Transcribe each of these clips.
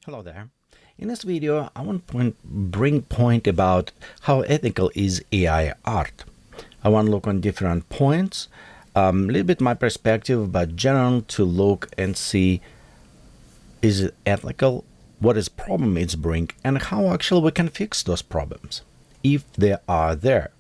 Hello there. In this video, I want to bring point about how ethical is AI art. I want to look on different points, a little bit my perspective, but general to look and see is it ethical, what is problem it's bring, and how actually we can fix those problems if they are there.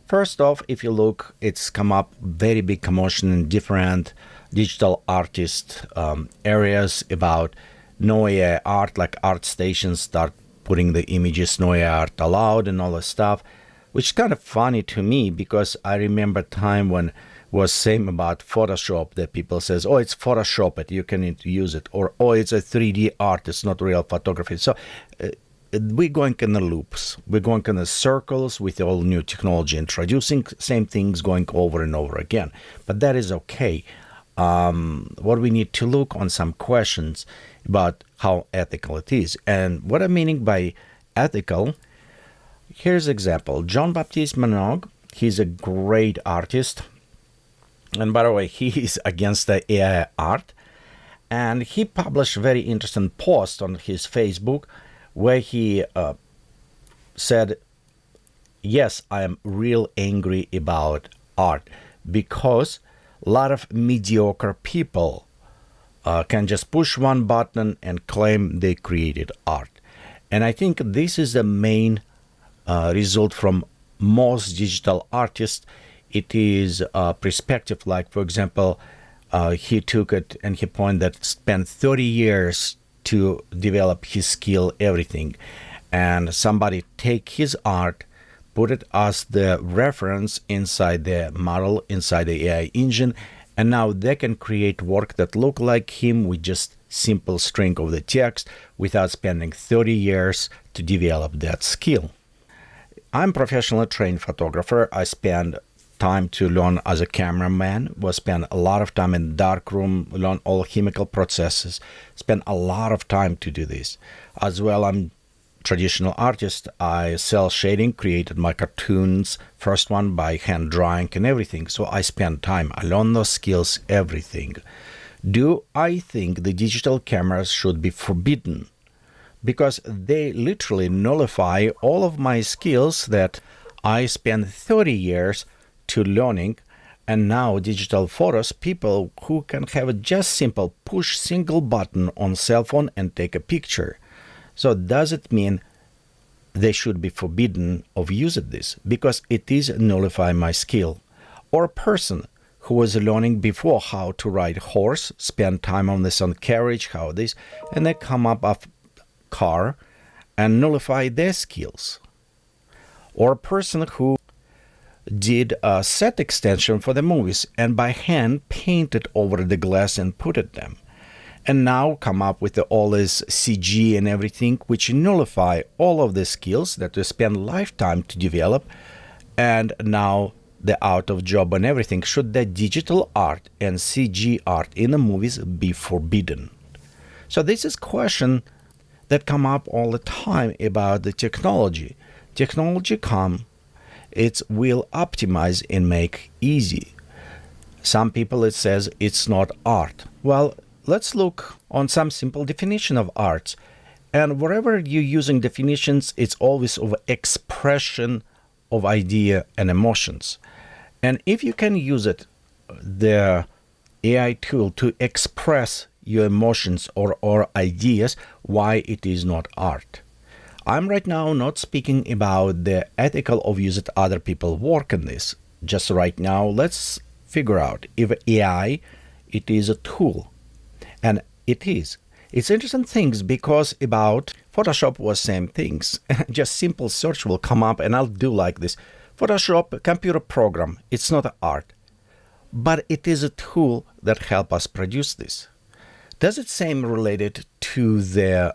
First off, if you look, it's come up very big commotion in different digital artist areas about no AI art, like art stations start putting the images no AI art allowed and all this stuff, which is kind of funny to me because I remember time when was same about Photoshop that people says, oh, it's Photoshop it, you can use it, or oh, it's a 3D art, it's not real photography. So we're going in the loops, we're going in the circles with all new technology, introducing same things going over and over again. But that is okay. What we need to look on some questions about how ethical it is. And what I'm meaning by ethical, here's an example. Jean-Baptiste Manogue, he's a great artist. And by the way, he is against the AI art. And he published a very interesting post on his Facebook where he said, yes, I am real angry about art because a lot of mediocre people can just push one button and claim they created art. And I think this is the main result from most digital artists. It is a perspective, like, for example, he took it and he pointed that spent 30 years to develop his skill, everything. And somebody take his art, put it as the reference inside the model, inside the AI engine, and now they can create work that look like him with just simple string of the text without spending 30 years to develop that skill. I'm professionally trained photographer. I spend time to learn as a cameraman, was spend a lot of time in dark room, learn all chemical processes, spend a lot of time to do this. As well, I'm traditional artist. I cel shading, created my cartoons, first one by hand drawing and everything. So I spend time, I learn those skills, everything. Do I think the digital cameras should be forbidden? Because they literally nullify all of my skills that I spent 30 years to learning. And now digital photos, people who can have a just simple push single button on cell phone and take a picture. So does it mean they should be forbidden of using this because it is nullify my skill? Or a person who was learning before how to ride horse, spend time on this on carriage, how this, and they come up a car and nullify their skills. Or a person who did a set extension for the movies and by hand painted over the glass and put it them. And now come up with all this CG and everything, which nullify all of the skills that we spend lifetime to develop, and now they're out of job and everything. Should the digital art and CG art in the movies be forbidden? So this is question that come up all the time about the technology. Technology come, it will optimize and make easy. Some people it says it's not art. Well, let's look on some simple definition of arts. And wherever you're using definitions, it's always of expression of idea and emotions. And if you can use it, the AI tool, to express your emotions or ideas, why it is not art. I'm right now not speaking about the ethical of using other people work in this. Just right now, let's figure out if AI, it is a tool. And it is. It's interesting things because about Photoshop was same things. Just simple search will come up and I'll do like this. Photoshop computer program. It's not art. But it is a tool that help us produce this. Does it same related to the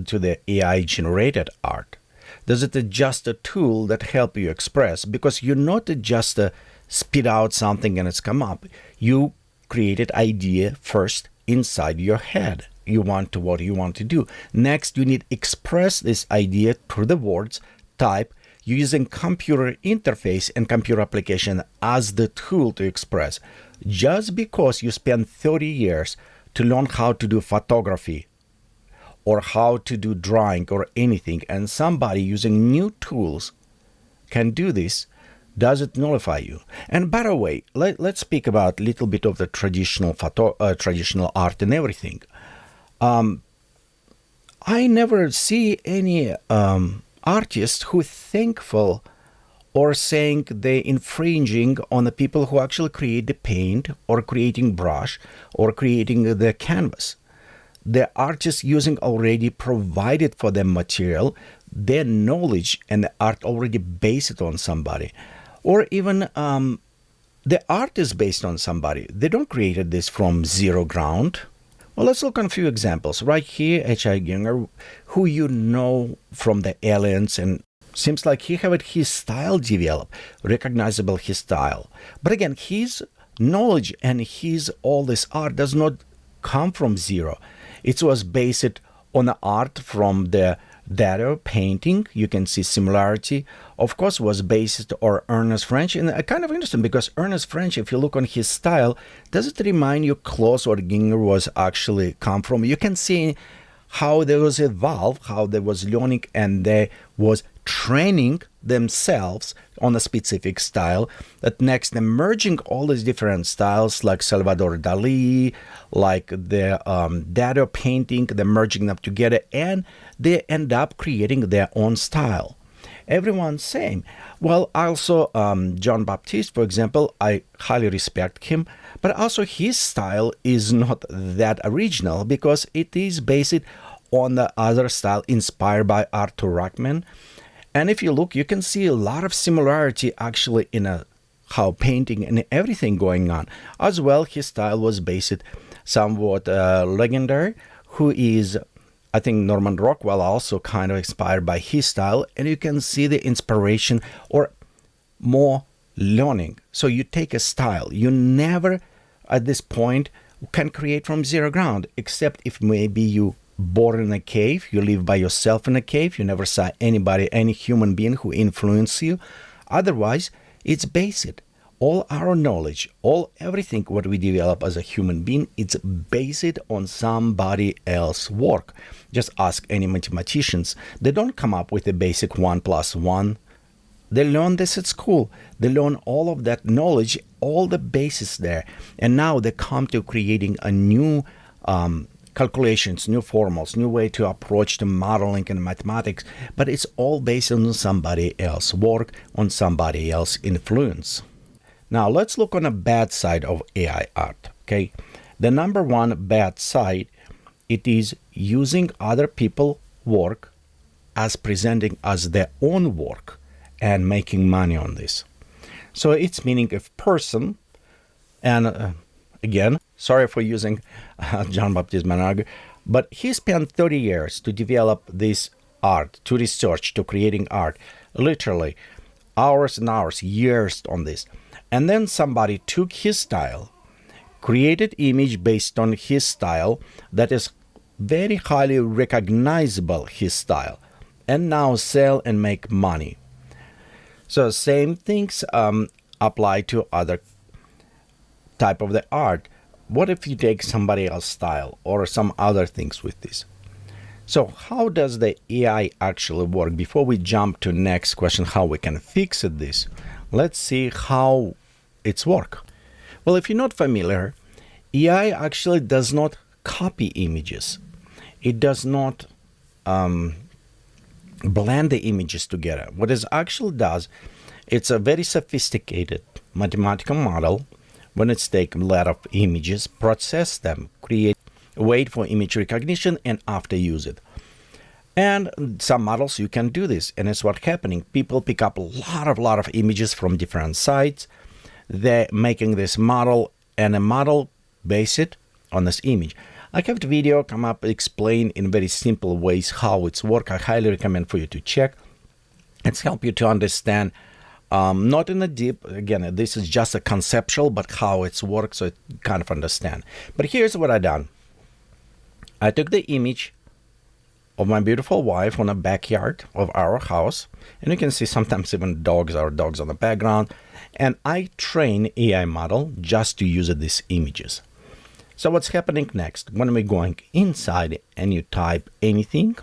to the AI generated art? Does it just a tool that help you express? Because you're not just spit out something and it's come up. You created idea first inside your head. You want to what you want to do. Next, you need express this idea through the words, type, using computer interface and computer application as the tool to express. Just because you spend 30 years to learn how to do photography or how to do drawing or anything, and somebody using new tools can do this, does it nullify you? And by the way, let's speak about a little bit of the traditional traditional art and everything. I never see any artist who thankful or saying they infringing on the people who actually create the paint or creating brush or creating the canvas. The artists using already provided for them material, their knowledge and the art already based on somebody. Or even the art is based on somebody. They don't create this from zero ground. Well, let's look at a few examples. Right here, H.I. Ginger, who you know from the Aliens, and seems like he had his style developed, recognizable his style. But again, his knowledge and his all this art does not come from zero. It was based on the art from the Dall-e painting. You can see similarity. Of course, was based on Ernest French. And kind of interesting because Ernest French, if you look on his style, does it remind you close where Ginger was actually come from? You can see how there was evolved, how there was learning, and there was training themselves on a specific style. That next, emerging all these different styles like Salvador Dall-e, like the Dall-e painting, they're merging them together, and they end up creating their own style. Everyone's same. Well, also John Baptiste, for example, I highly respect him, but also his style is not that original because it is based on the other style inspired by Arthur Ruckman. And if you look, you can see a lot of similarity actually in how painting and everything going on. As well, his style was based somewhat legendary, who is, I think, Norman Rockwell also kind of inspired by his style. And you can see the inspiration or more learning. So you take a style. You never, at this point, can create from zero ground, except if maybe you born in a cave, you live by yourself in a cave, you never saw anybody, any human being who influenced you. Otherwise, it's based. All our knowledge, everything what we develop as a human being, it's based on somebody else's work. Just ask any mathematicians. They don't come up with a basic 1 + 1. They learn this at school. They learn all of that knowledge, all the basis there. And now they come to creating a new calculations, new formulas, new way to approach the modeling and mathematics, but it's all based on somebody else's work, on somebody else's influence. Now let's look on a bad side of AI art. Okay, the number one bad side, it is using other people's work as presenting as their own work and making money on this. So it's meaning if person, and again, sorry for using John Baptiste Manager, but he spent 30 years to develop this art, to research, to creating art, literally hours and hours, years on this. And then somebody took his style, created image based on his style that is very highly recognizable, his style, and now sell and make money. So same things apply to other type of the art. What if you take somebody else's style or some other things with this? So how does the AI actually work? Before we jump to next question, how we can fix this, let's see how it's work. Well, if you're not familiar, AI actually does not copy images. It does not blend the images together. What it actually does, it's a very sophisticated mathematical model. When it's taken a lot of images, process them, create, wait for image recognition, and after use it. And some models you can do this, and it's what's happening. People pick up a lot of images from different sites. They're making this model, and a model based on this image. I have the video come up explain in very simple ways how it's work. I highly recommend for you to check. It's help you to understand. Not in a deep, again, this is just a conceptual, but how it's works, so it kind of understand. But here's what I done. I took the image of my beautiful wife on a backyard of our house, and you can see sometimes even dogs on the background, and I train AI model just to use these images. So what's happening next? When we're going inside and you type anything,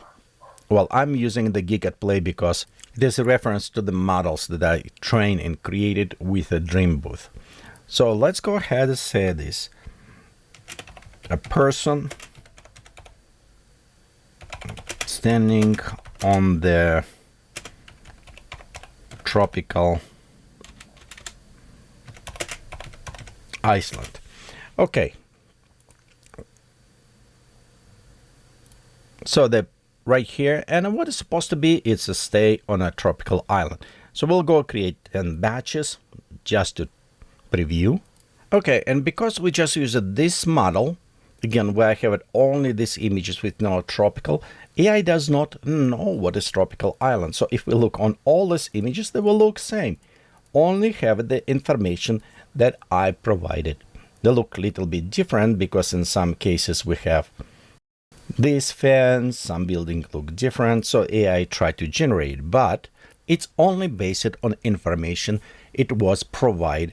well, I'm using the Geekatplay because there's a reference to the models that I trained and created with a Dream Booth. So let's go ahead and say this. A person standing on the tropical Iceland. Okay. So the right here, and what is supposed to be, it's a stay on a tropical island. So we'll go create 10 batches just to preview. Okay, and because we just used this model, again, where I have it only these images with no tropical, AI does not know what is tropical island. So if we look on all these images, they will look same. Only have the information that I provided. They look a little bit different because in some cases we have these fans, some buildings look different, so AI tried to generate, but it's only based on information it was provided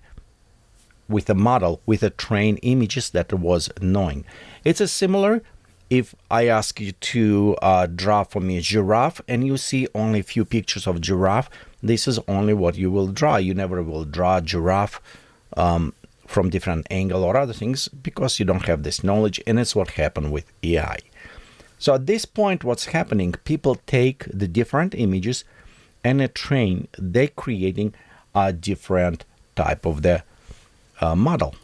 with a model, with a trained images that was knowing. It's a similar if I ask you to draw for me a giraffe and you see only a few pictures of giraffe, this is only what you will draw. You never will draw a giraffe from different angle or other things because you don't have this knowledge, and it's what happened with AI. So at this point, what's happening, people take the different images and they're creating a different type of the model.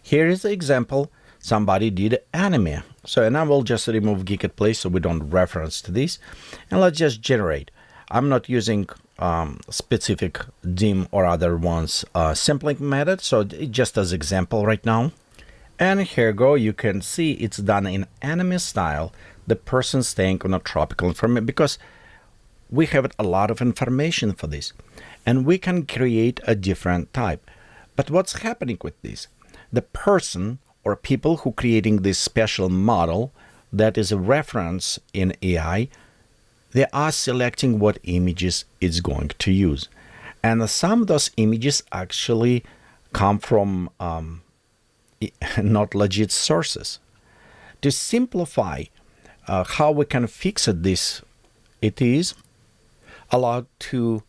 Here is the example. Somebody did anime. So, and I will just remove Geekatplay so we don't reference to this. And let's just generate. I'm not using specific dim or other ones sampling method. So just as example right now. And here go, you can see it's done in anime style. The person staying on a tropical environment because we have a lot of information for this. And we can create a different type. But what's happening with this? The person or people who creating this special model that is a reference in AI, they are selecting what images it's going to use. And some of those images actually come from not legit sources. To simplify how we can fix this, it is allowed to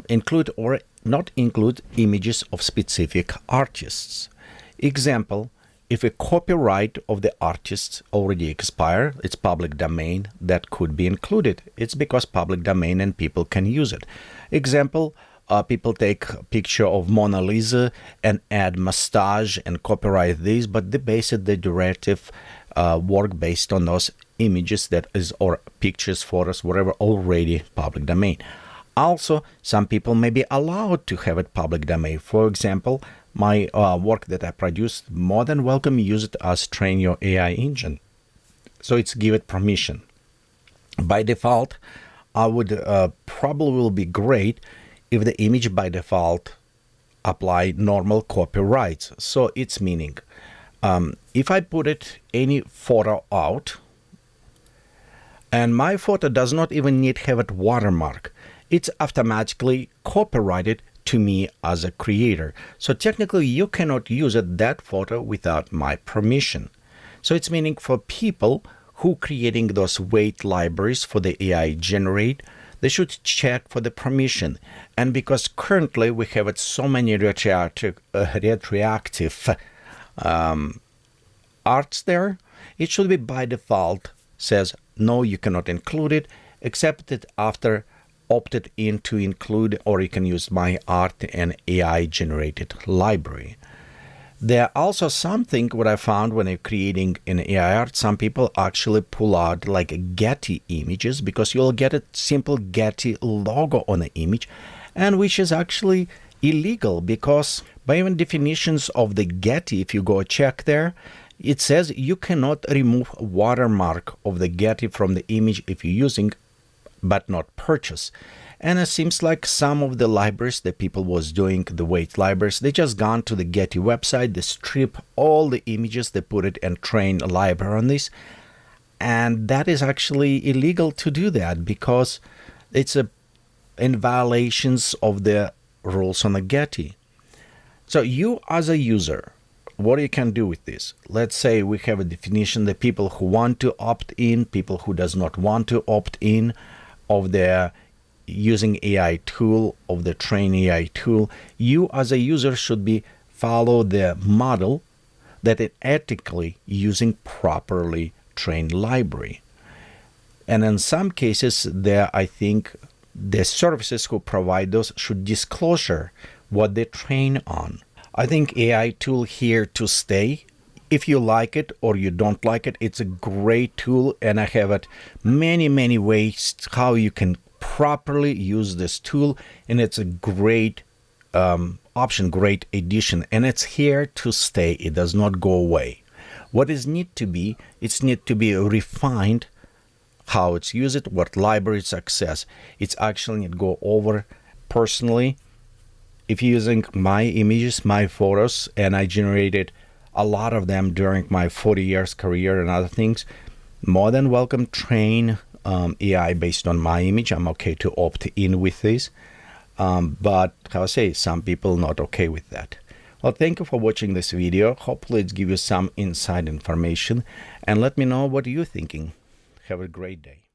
include or not include images of specific artists. Example, if a copyright of the artist already expired, it's public domain, that could be included. It's because public domain and people can use it. Example, people take a picture of Mona Lisa and add mustache and copyright this, but they base the derivative work based on those images that is or pictures, photos, whatever already public domain. Also, some people may be allowed to have it public domain. For example, my work that I produced, more than welcome, use it as train your AI engine. So it's give it permission. By default, I would probably will be great if the image by default apply normal copyrights. So it's meaning, if I put it any photo out, and my photo does not even need to have a watermark, it's automatically copyrighted to me as a creator. So technically you cannot use that photo without my permission. So it's meaning for people who creating those weight libraries for the AI generate, they should check for the permission. And because currently we have so many retroactive arts there, it should be by default says no, you cannot include it, except that after opted in to include, or you can use my art and AI generated library. There are also something what I found when I'm creating an AI art, some people actually pull out like Getty images because you'll get a simple Getty logo on the image, and which is actually illegal because by even definitions of the Getty, if you go check there, it says you cannot remove watermark of the Getty from the image if you're using but not purchase. And it seems like some of the libraries that people was doing, the weight libraries, they just gone to the Getty website, they strip all the images, they put it and train a library on this. And that is actually illegal to do that because it's in violations of the rules on the Getty. So you as a user what you can do with this. Let's say we have a definition: the people who want to opt in, people who does not want to opt in of their using AI tool, of the train AI tool. You as a user should be follow the model that it ethically using properly trained library. And in some cases, there I think the services who provide those should disclosure what they train on. I think AI tool here to stay. If you like it or you don't like it, it's a great tool, and I have it many ways how you can properly use this tool, and it's a great option, great addition, and it's here to stay. It does not go away. What is need to be, it's need to be refined how it's used, what libraries access. It's actually need to go over personally. If you're using my images, my photos, and I generated a lot of them during my 40 years career and other things, more than welcome train AI based on my image. I'm okay to opt in with this. But how I say, some people not okay with that. Well, thank you for watching this video. Hopefully it's give you some inside information, and let me know what you're thinking. Have a great day.